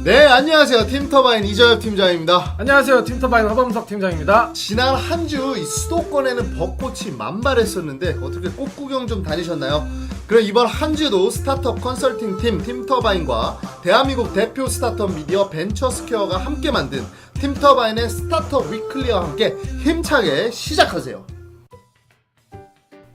네, 안녕하세요. 팀터바인 이정엽 팀장입니다. 안녕하세요. 팀터바인 허범석 팀장입니다. 지난 한 주 이 수도권에는 벚꽃이 만발했었는데 어떻게 꽃 구경 좀 다니셨나요? 그럼 이번 한 주도 스타트업 컨설팅 팀 팀터바인과 대한민국 대표 스타트업 미디어 벤처스퀘어가 함께 만든 팀터바인의 스타트업 위클리와 함께 힘차게 시작하세요.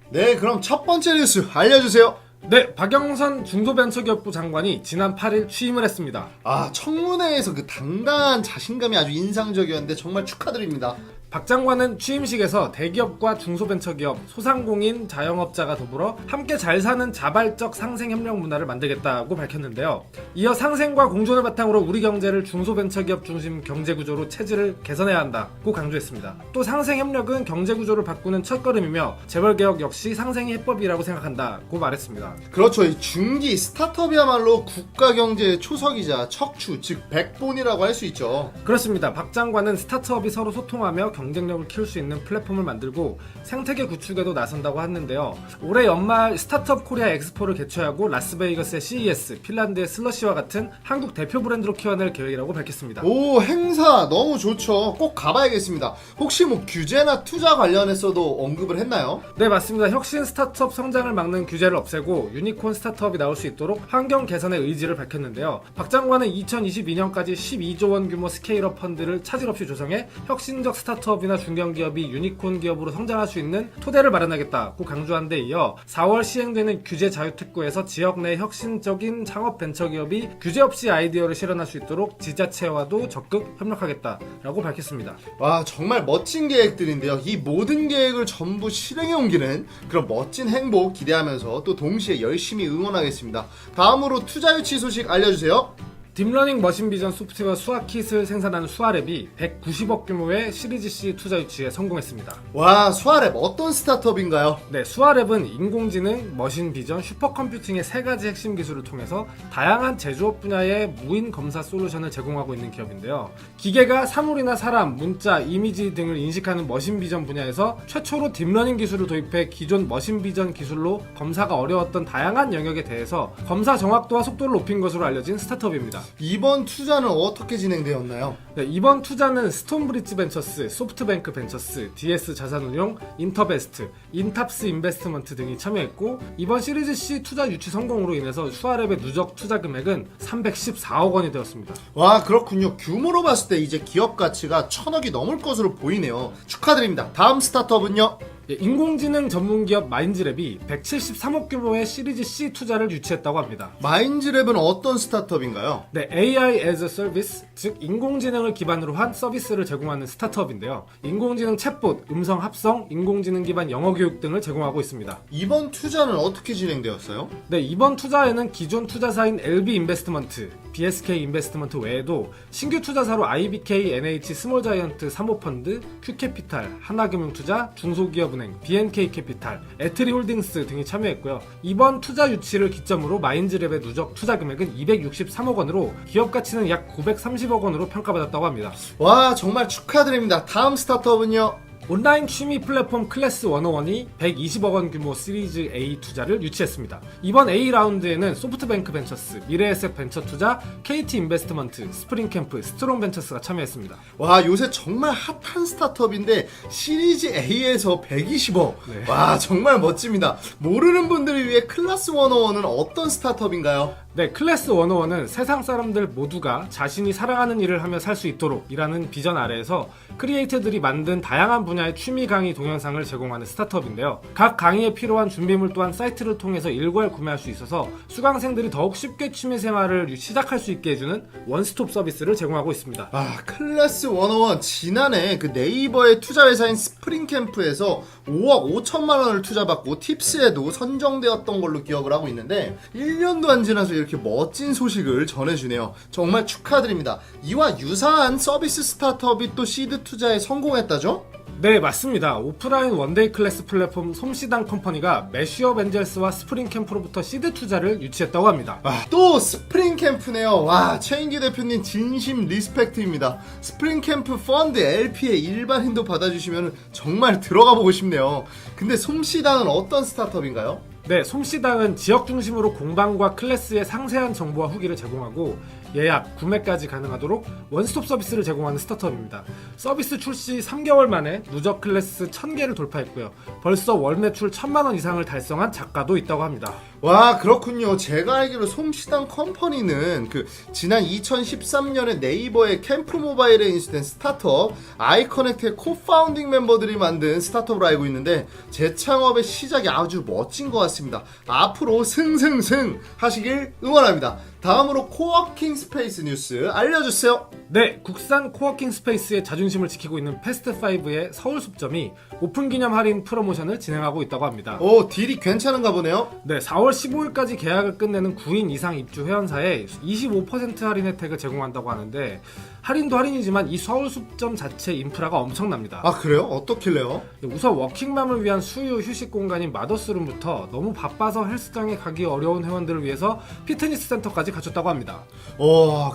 네, 그럼 첫 번째 뉴스 알려주세요. 네, 박영선 중소벤처기업부 장관이 지난 8일 취임을 했습니다. 청문회에서 그 당당한 자신감이 아주 인상적이었는데 정말 축하드립니다. 박 장관은 취임식에서 대기업과 중소벤처기업, 소상공인, 자영업자가 더불어 함께 잘 사는 자발적 상생협력 문화를 만들겠다고 밝혔는데요. 이어 상생과 공존을 바탕으로 우리 경제를 중소벤처기업 중심 경제구조로 체질을 개선해야 한다고 강조했습니다. 또 상생협력은 경제구조를 바꾸는 첫걸음이며 재벌개혁 역시 상생이 해법이라고 생각한다고 말했습니다. 그렇죠. 이 중기 스타트업이야말로 국가경제의 초석이자 척추, 즉 백본이라고 할 수 있죠. 그렇습니다. 박 장관은 스타트업이 서로 소통하며 경쟁력을 키울 수 있는 플랫폼을 만들고 생태계 구축에도 나선다고 했는데요. 올해 연말 스타트업 코리아 엑스포를 개최하고 라스베이거스의 CES, 핀란드의 슬러시와 같은 한국 대표 브랜드로 키워낼 계획이라고 밝혔습니다. 오, 행사 너무 좋죠. 꼭 가봐야겠습니다. 혹시 뭐 규제나 투자 관련해서도 언급을 했나요? 네, 맞습니다. 혁신 스타트업 성장을 막는 규제를 없애고 유니콘 스타트업이 나올 수 있도록 환경 개선의 의지를 밝혔는데요. 박 장관은 2022년까지 12조 원 규모 스케일업 펀드를 차질 없이 조성해 혁신적 스타트업이나 중견기업이 유니콘 기업으로 성장할 수 있는 토대를 마련하겠다고 강조한 데 이어 4월 시행되는 규제 자유특구에서 지역 내 혁신적인 창업 벤처기업이 규제 없이 아이디어를 실현할 수 있도록 지자체와도 적극 협력하겠다라고 밝혔습니다. 와, 정말 멋진 계획들인데요. 이 모든 계획을 전부 실행해 옮기는 그런 멋진 행복 기대하면서 또 동시에 열심히 응원하겠습니다. 다음으로 투자 유치 소식 알려주세요. 딥러닝 머신 비전 소프트웨어 수아킷을 생산하는 수아랩이 190억 규모의 시리즈 C 투자 유치에 성공했습니다. 와, 수아랩 어떤 스타트업인가요? 네, 수아랩은 인공지능, 머신 비전, 슈퍼컴퓨팅의 세 가지 핵심 기술을 통해서 다양한 제조업 분야의 무인 검사 솔루션을 제공하고 있는 기업인데요. 기계가 사물이나 사람, 문자, 이미지 등을 인식하는 머신 비전 분야에서 최초로 딥러닝 기술을 도입해 기존 머신 비전 기술로 검사가 어려웠던 다양한 영역에 대해서 검사 정확도와 속도를 높인 것으로 알려진 스타트업입니다. 이번 투자는 어떻게 진행되었나요? 네, 이번 투자는 스톤브리지 벤처스, 소프트뱅크 벤처스, DS 자산운용, 인터베스트, 인탑스 인베스트먼트 등이 참여했고 이번 시리즈 C 투자 유치 성공으로 인해서 수아랩의 누적 투자 금액은 314억 원이 되었습니다. 와, 그렇군요. 규모로 봤을 때 이제 기업 가치가 1,000억이 넘을 것으로 보이네요. 축하드립니다. 다음 스타트업은요? 인공지능 전문기업 마인즈랩이 173억 규모의 시리즈 C 투자를 유치했다고 합니다. 마인즈랩은 어떤 스타트업인가요? 네, AI as a Service, 즉 인공지능을 기반으로 한 서비스를 제공하는 스타트업인데요. 인공지능 챗봇, 음성 합성, 인공지능 기반 영어 교육 등을 제공하고 있습니다. 이번 투자는 어떻게 진행되었어요? 네, 이번 투자에는 기존 투자사인 LB 인베스트먼트, BSK 인베스트먼트 외에도 신규 투자사로 IBK, NH 스몰자이언트 사모펀드, Q캐피탈, 하나금융투자, 중소기업은행, BNK 캐피탈, 에트리홀딩스 등이 참여했고요. 이번 투자 유치를 기점으로 마인즈랩의 누적 투자 금액은 263억 원으로 기업 가치는 약 930억 원으로 평가받았다고 합니다. 와, 정말 축하드립니다. 다음 스타트업은요? 온라인 취미 플랫폼 클래스 101이 120억 원 규모 시리즈 A 투자를 유치했습니다. 이번 A 라운드에는 소프트뱅크 벤처스, 미래에셋 벤처 투자, KT 인베스트먼트, 스프링캠프, 스트롱 벤처스가 참여했습니다. 와, 요새 정말 핫한 스타트업인데 시리즈 A에서 120억. 네. 와, 정말 멋집니다. 모르는 분들을 위해 클래스 101은 어떤 스타트업인가요? 네, 클래스 101은 세상 사람들 모두가 자신이 사랑하는 일을 하며 살 수 있도록 이라는 비전 아래에서 크리에이터들이 만든 다양한 분야의 취미 강의 동영상을 제공하는 스타트업인데요. 각 강의에 필요한 준비물 또한 사이트를 통해서 일괄 구매할 수 있어서 수강생들이 더욱 쉽게 취미 생활을 시작할 수 있게 해주는 원스톱 서비스를 제공하고 있습니다. 클래스 101 지난해 그 네이버의 투자회사인 스프링캠프에서 5억 5천만 원을 투자받고 팁스에도 선정되었던 걸로 기억을 하고 있는데 1년도 안 지나서 이렇게 멋진 소식을 전해주네요. 정말 축하드립니다. 이와 유사한 서비스 스타트업이 또 시드 투자에 성공했다죠? 네, 맞습니다. 오프라인 원데이 클래스 플랫폼 솜씨당 컴퍼니가 매쉬업 엔젤스와 스프링캠프로부터 시드 투자를 유치했다고 합니다. 또 스프링캠프네요. 와, 최인규 대표님 진심 리스펙트입니다. 스프링캠프 펀드 LP에 일반인도 받아주시면 정말 들어가 보고 싶네요. 근데 솜씨당은 어떤 스타트업인가요? 네, 솜씨당은 지역 중심으로 공방과 클래스의 상세한 정보와 후기를 제공하고 예약, 구매까지 가능하도록 원스톱 서비스를 제공하는 스타트업입니다. 서비스 출시 3개월 만에 누적 클래스 1000개를 돌파했고요. 벌써 월 매출 1000만 원 이상을 달성한 작가도 있다고 합니다. 와, 그렇군요. 제가 알기로 솜씨당 컴퍼니는 지난 2013년에 네이버의 캠프 모바일에 인수된 스타트업 아이커넥트의 코파운딩 멤버들이 만든 스타트업으로 알고 있는데 재창업의 시작이 아주 멋진 것 같습니다. 앞으로 승승승 하시길 응원합니다. 다음으로 코워킹 스페이스 뉴스 알려주세요. 네, 국산 코워킹 스페이스의 자존심을 지키고 있는 패스트5의 서울 숲점이 오픈 기념 할인 프로모션을 진행하고 있다고 합니다. 오, 딜이 괜찮은가 보네요. 네, 4월 15일까지 계약을 끝내는 9인 이상 입주 회원사에 25% 할인 혜택을 제공한다고 하는데 할인도 할인이지만 이 서울 숲점 자체 인프라가 엄청납니다. 아, 그래요? 어떻길래요? 우선 워킹맘을 위한 수유 휴식 공간인 마더스룸부터 너무 바빠서 헬스장에 가기 어려운 회원들을 위해서 피트니스 센터까지 갖췄다고 합니다.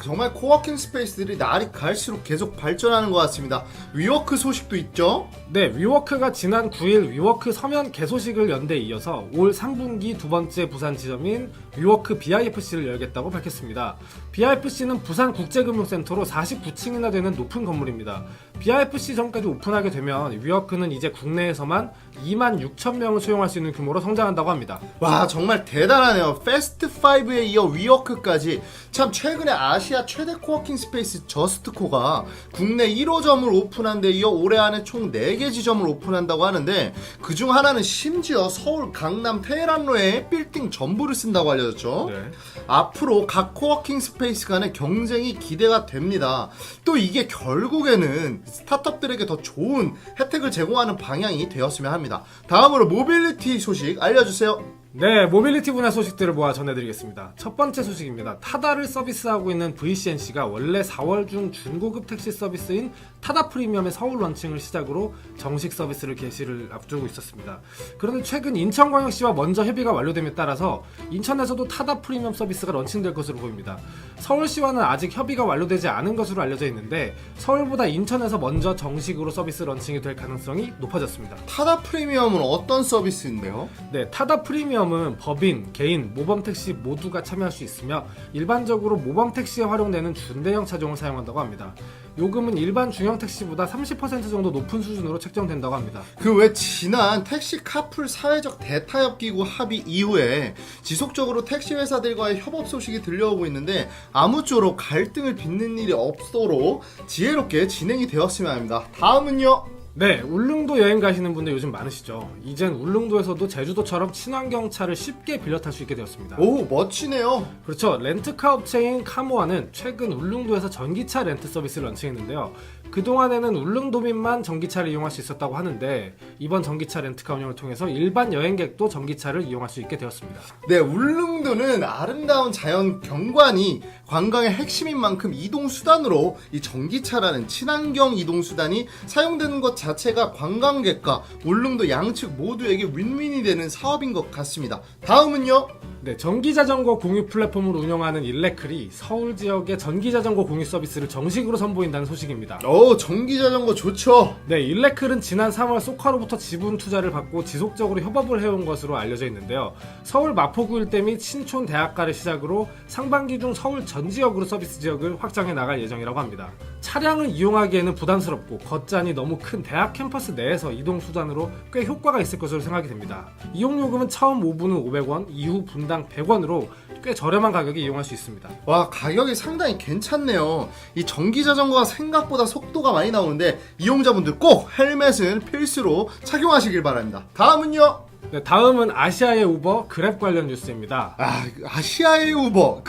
정말 코워킹 스페이스들이 날이 갈수록 계속 발전하는 것 같습니다. 위워크 소식도 있죠? 네, 위워크가 지난 9일 위워크 서면 개소식을 연 데 이어서 올 3분기 두 번째 부산 지점인 위워크 BIFC를 열겠다고 밝혔습니다. BIFC는 부산국제금융센터로 49층이나 되는 높은 건물입니다. BIFC 전까지 오픈하게 되면 위워크는 이제 국내에서만 26,000명을 수용할 수 있는 규모로 성장한다고 합니다. 와, 정말 대단하네요. 패스트5에 이어 위워크까지. 참 최근에 아시아 최대 코워킹 스페이스 저스트코가 국내 1호점을 오픈한 데 이어 올해 안에 총 4개 지점을 오픈한다고 하는데 그중 하나는 심지어 서울, 강남, 테헤란로의 빌딩 전부를 쓴다고 알려졌죠. 네. 앞으로 각 코워킹 스페이스 간의 경쟁이 기대가 됩니다. 또 이게 결국에는 스타트업들에게 더 좋은 혜택을 제공하는 방향이 되었으면 합니다. 다음으로 모빌리티 소식 알려주세요. 네, 모빌리티 분야 소식들을 모아 전해드리겠습니다. 첫 번째 소식입니다. 타다를 서비스하고 있는 VCNC가 원래 4월 중 준고급 택시 서비스인 타다 프리미엄의 서울 런칭을 시작으로 정식 서비스를 개시를 앞두고 있었습니다. 그런데 최근 인천광역시와 먼저 협의가 완료됨에 따라서 인천에서도 타다 프리미엄 서비스가 런칭될 것으로 보입니다. 서울시와는 아직 협의가 완료되지 않은 것으로 알려져 있는데 서울보다 인천에서 먼저 정식으로 서비스 런칭이 될 가능성이 높아졌습니다. 타다 프리미엄은 어떤 서비스인데요? 네, 타다 프리미엄은 법인, 개인, 모범택시 모두가 참여할 수 있으며 일반적으로 모범택시에 활용되는 준대형 차종을 사용한다고 합니다. 요금은 일반 중형 택시보다 30% 정도 높은 수준으로 책정된다고 합니다. 왜 지난 택시 카풀 사회적 대타협 기구 합의 이후에 지속적으로 택시 회사들과의 협업 소식이 들려오고 있는데 아무쪼록 갈등을 빚는 일이 없도록 지혜롭게 진행이 되었으면 합니다. 다음은요. 네, 울릉도 여행 가시는 분들 요즘 많으시죠. 이젠 울릉도에서도 제주도처럼 친환경차를 쉽게 빌려 탈 수 있게 되었습니다. 오, 멋지네요. 그렇죠. 렌트카 업체인 카모아는 최근 울릉도에서 전기차 렌트 서비스를 런칭했는데요. 그동안에는 울릉도민만 전기차를 이용할 수 있었다고 하는데 이번 전기차 렌트카 운영을 통해서 일반 여행객도 전기차를 이용할 수 있게 되었습니다. 네, 울릉도는 아름다운 자연 경관이 관광의 핵심인 만큼 이동수단으로 이 전기차라는 친환경 이동수단이 사용되는 것 자체가 관광객과 울릉도 양측 모두에게 윈윈이 되는 사업인 것 같습니다. 다음은요. 네, 전기자전거 공유 플랫폼을 운영하는 일레클이 서울 지역의 전기자전거 공유 서비스를 정식으로 선보인다는 소식입니다. 전기자전거 좋죠. 네, 일레클은 지난 3월 소카로부터 지분 투자를 받고 지속적으로 협업을 해온 것으로 알려져 있는데요. 서울 마포구일대 및 신촌 대학가를 시작으로 상반기 중 서울 전 지역으로 서비스 지역을 확장해 나갈 예정이라고 합니다. 차량을 이용하기에는 부담스럽고 걷잔이 너무 큰 대학 캠퍼스 내에서 이동 수단으로 꽤 효과가 있을 것으로 생각이 됩니다. 이용 요금은 처음 5분은 500원, 이후 분당 100원으로 꽤 저렴한 가격에 이용할 수 있습니다. 와, 가격이 상당히 괜찮네요. 이 전기자전거가 생각보다 속도가 많이 나오는데 이용자분들 꼭 헬멧은 필수로 착용하시길 바랍니다. 다음은요. 네, 다음은 아시아의 우버 그랩 관련 뉴스입니다. 아시아의 우버.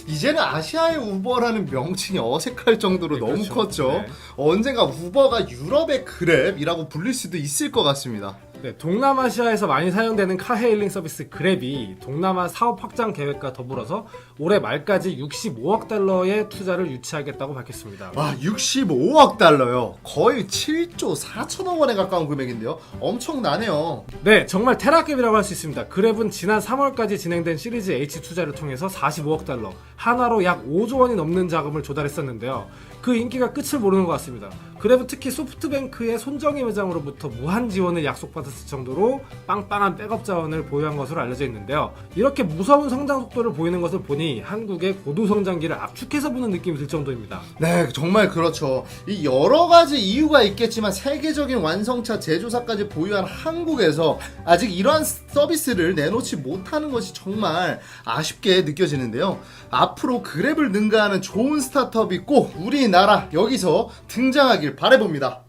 이제는 아시아의 우버라는 명칭이 어색할 정도로 네, 너무 그렇죠. 컸죠. 네. 언젠가 우버가 유럽의 그랩이라고 불릴 수도 있을 것 같습니다. 네, 동남아시아에서 많이 사용되는 카헤일링 서비스 그랩이 동남아 사업 확장 계획과 더불어서 올해 말까지 65억 달러의 투자를 유치하겠다고 밝혔습니다. 와, 65억 달러요. 거의 7조 4천억 원에 가까운 금액인데요. 엄청나네요. 네, 정말 테라급이라고 할 수 있습니다. 그랩은 지난 3월까지 진행된 시리즈 H 투자를 통해서 45억 달러, 하나로 약 5조 원이 넘는 자금을 조달했었는데요. 그 인기가 끝을 모르는 것 같습니다. 그랩은 특히 소프트뱅크의 손정희 회장으로부터 무한 지원을 약속받았을 정도로 빵빵한 백업 자원을 보유한 것으로 알려져 있는데요. 이렇게 무서운 성장 속도를 보이는 것을 보니 한국의 고도 성장기를 압축해서 보는 느낌이 들 정도입니다. 네, 정말 그렇죠. 이 여러 가지 이유가 있겠지만 세계적인 완성차 제조사까지 보유한 한국에서 아직 이러한 서비스를 내놓지 못하는 것이 정말 아쉽게 느껴지는데요. 앞으로 그랩을 능가하는 좋은 스타트업이 꼭 우리나라 여기서 등장하길 바라봅니다.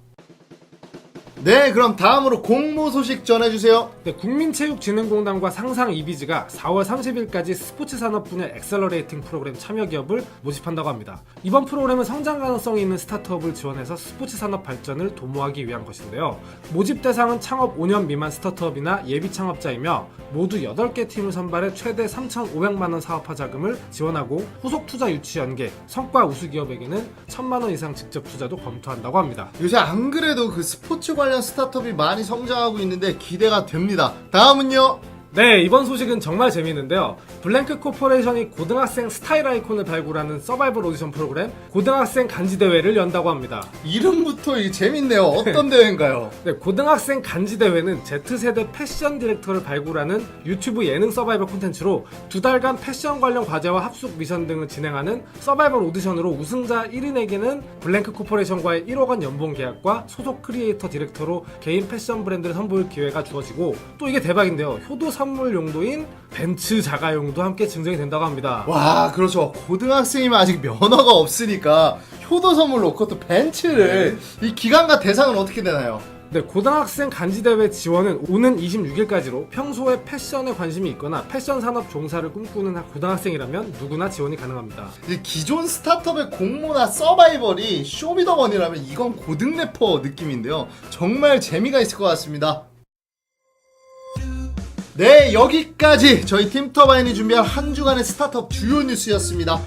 네, 그럼 다음으로 공모 소식 전해주세요. 네, 국민체육진흥공단과 상상 이비즈가 4월 30일까지 스포츠 산업 분야 엑셀러레이팅 프로그램 참여 기업을 모집한다고 합니다. 이번 프로그램은 성장 가능성이 있는 스타트업을 지원해서 스포츠 산업 발전을 도모하기 위한 것인데요. 모집 대상은 창업 5년 미만 스타트업이나 예비 창업자이며 모두 8개 팀을 선발해 최대 3,500만 원 사업화 자금을 지원하고 후속 투자 유치 연계, 성과 우수 기업에게는 1,000만 원 이상 직접 투자도 검토한다고 합니다. 요새 안 그래도 그 스포츠 관련 스타트업이 많이 성장하고 있는데 기대가 됩니다. 다음은요. 네, 이번 소식은 정말 재미있는데요. 블랭크 코퍼레이션이 고등학생 스타일 아이콘을 발굴하는 서바이벌 오디션 프로그램 고등학생 간지 대회를 연다고 합니다. 이름부터 이게 재밌네요. 어떤 대회인가요? 네, 고등학생 간지 대회는 Z세대 패션 디렉터를 발굴하는 유튜브 예능 서바이벌 콘텐츠로 2달간 패션 관련 과제와 합숙 미션 등을 진행하는 서바이벌 오디션으로 우승자 1인에게는 블랭크 코퍼레이션과의 1억 원 연봉 계약과 소속 크리에이터 디렉터로 개인 패션 브랜드를 선보일 기회가 주어지고, 또 이게 대박인데요. 효도 선물 용도인 벤츠 자가용도 함께 증정이 된다고 합니다. 와, 그렇죠. 고등학생이면 아직 면허가 없으니까 효도 선물로 그것도 벤츠를. 이 기간과 대상은 어떻게 되나요? 네, 고등학생 간지대회 지원은 오는 26일까지로 평소에 패션에 관심이 있거나 패션 산업 종사를 꿈꾸는 고등학생이라면 누구나 지원이 가능합니다. 이 기존 스타트업의 공모나 서바이벌이 쇼미더머니라면 이건 고등 래퍼 느낌인데요. 정말 재미가 있을 것 같습니다. 네, 여기까지 저희 팀터바인이 준비한 한 주간의 스타트업 주요 뉴스였습니다.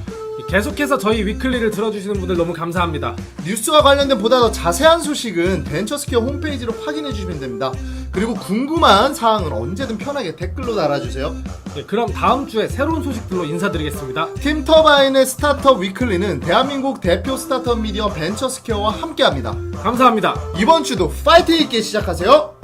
계속해서 저희 위클리를 들어주시는 분들 너무 감사합니다. 뉴스와 관련된 보다 더 자세한 소식은 벤처스퀘어 홈페이지로 확인해 주시면 됩니다. 그리고 궁금한 사항은 언제든 편하게 댓글로 달아주세요. 네, 그럼 다음 주에 새로운 소식들로 인사드리겠습니다. 팀터바인의 스타트업 위클리는 대한민국 대표 스타트업 미디어 벤처스퀘어와 함께합니다. 감사합니다. 이번 주도 파이팅 있게 시작하세요.